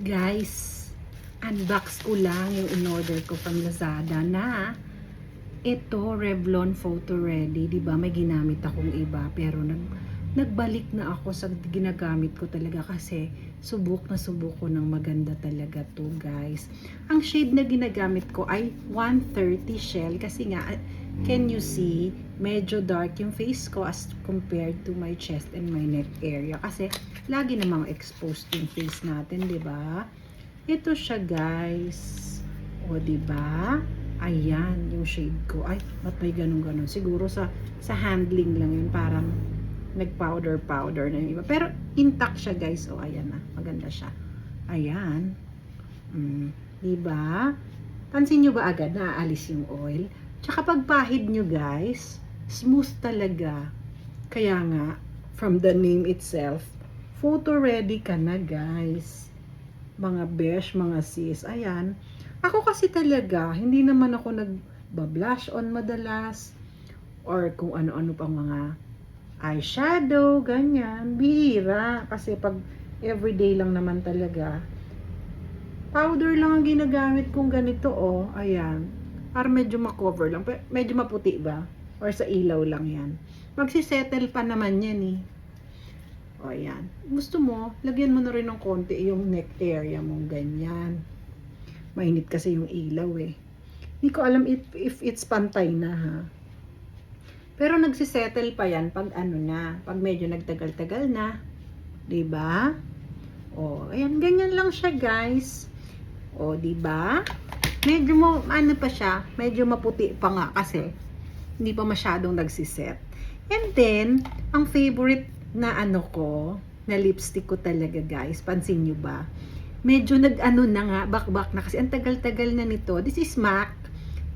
Guys, unbox ko lang yung in-order ko from Lazada na ito, Revlon Photo Ready. Diba may ginamit akong iba pero nagbalik na ako sa ginagamit ko talaga kasi subok ko ng maganda talaga to, guys. Ang shade na ginagamit ko ay 130 shell kasi nga, can you see, medyo dark yung face ko as compared to my chest and my neck area kasi lagi namang exposed yung face natin, di ba? Ito siya, guys. O, di ba? Ayan, yung shade ko. Ay, ba't may ganun-ganun? Siguro sa handling lang yun, parang nag-powder na yung iba. Pero intact siya, guys. O, ayan na. Maganda siya. Ayan. Di ba? Pansin nyo ba agad na aalis yung oil? Tsaka pagpahid nyo, guys, smooth talaga. Kaya nga, from the name itself, photo ready ka na, guys. Mga besh, mga sis. Ayan. Ako kasi talaga, hindi naman ako nag-blush on madalas. Or kung ano-ano pang mga eyeshadow, ganyan. Bihira. Kasi pag everyday lang naman talaga, powder lang ang ginagamit kong ganito, oh. Ayan. Para medyo makover lang. Medyo maputi ba? Or sa ilaw lang yan. Magsisettle pa naman yan, eh. O, ayan. Gusto mo, lagyan mo na rin ng konti yung neck area mo. Ganyan. Mainit kasi yung ilaw, eh. Hindi ko alam if it's pantay na, ha. Pero nagsisettle pa yan pag ano na. Pag medyo nagtagal-tagal na. Diba? O, ayan. Ganyan lang siya, guys. O, diba? Medyo ano pa siya, medyo maputi pa nga kasi hindi pa masyadong nagsiset. And then, ang favorite na ano ko, na lipstick ko talaga, guys, pansin nyo ba? Medyo nag-ano na nga, bakbak na kasi ang tagal-tagal na nito. This is MAC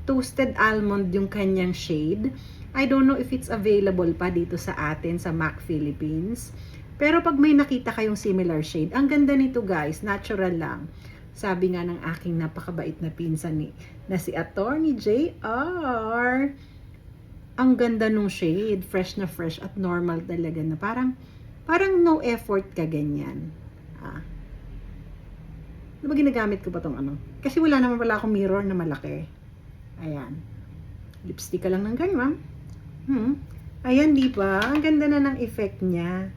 Toasted Almond yung kanyang shade. I don't know if it's available pa dito sa atin sa MAC Philippines. Pero pag may nakita kayong similar shade, ang ganda nito, guys, natural lang. Sabi nga ng aking napakabait na pinsan na si Attorney JR. Ang ganda nung shade, fresh na fresh at normal talaga na parang no effort ka ganyan. Diba ginagamit ko pa tong ano? Kasi wala naman pala akong mirror na malaki. Ayan. Lipstick ka lang ng ganyan. Ayan, diba? Ang ganda na ng effect niya.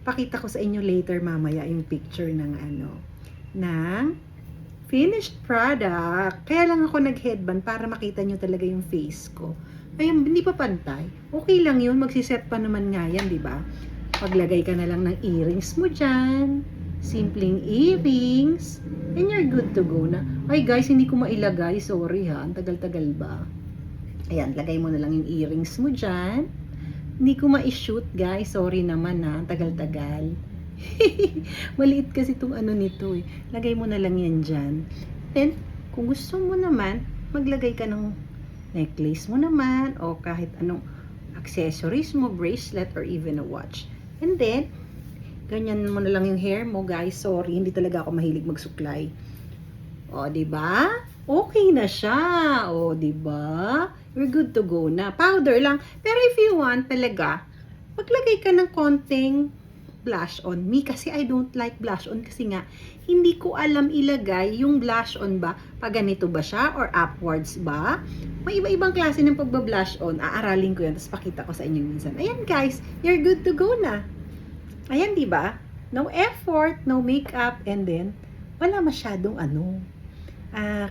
Pakita ko sa inyo later mamaya yung picture ng finished product. Kaya lang ako nag-headband para makita nyo talaga yung face ko. Ayun, hindi pa pantay. Okay lang yun. Magsiset pa naman nga yan, di ba? Paglagay ka na lang ng earrings mo dyan. Simpleng earrings. And you're good to go na. Ay guys, hindi ko mailagay. Sorry ha. Ang tagal-tagal ba? Ayan, lagay mo na lang yung earrings mo dyan. Hindi ko ma-shoot, guys. Sorry naman ha. Ang tagal-tagal. Maliit kasi itong ano nito, eh. Lagay mo na lang yan dyan. Then, kung gusto mo naman, maglagay ka ng necklace mo naman o kahit anong accessories mo, bracelet or even a watch. And then, ganyan mo na lang yung hair mo, guys. Sorry, hindi talaga ako mahilig magsuklay. O, diba? Okay na siya. O, diba? We're good to go na. Powder lang. Pero if you want talaga, maglagay ka ng konting blush on me kasi I don't like blush on kasi nga hindi ko alam ilagay yung blush on ba pag ganito ba siya or upwards ba. May iba-ibang klase ng pagba-blush on. Aaralin ko yan tapos pakita ko sa inyo minsan. Ayan, guys, you're good to go na. Ayan, di ba? No effort, no makeup, and then wala masyadong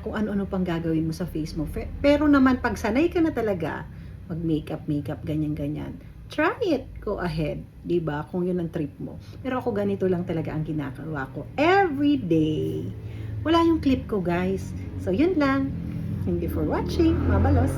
kung ano-ano pang gagawin mo sa face mo. Pero naman pag sanay ka na talaga mag-makeup, ganyan-ganyan. Try it. Go ahead. Diba? Kung yun ang trip mo. Pero ako ganito lang talaga ang ginagawa ko. Every day. Wala yung clip ko, guys. So, yun lang. Thank you for watching. Mabalos.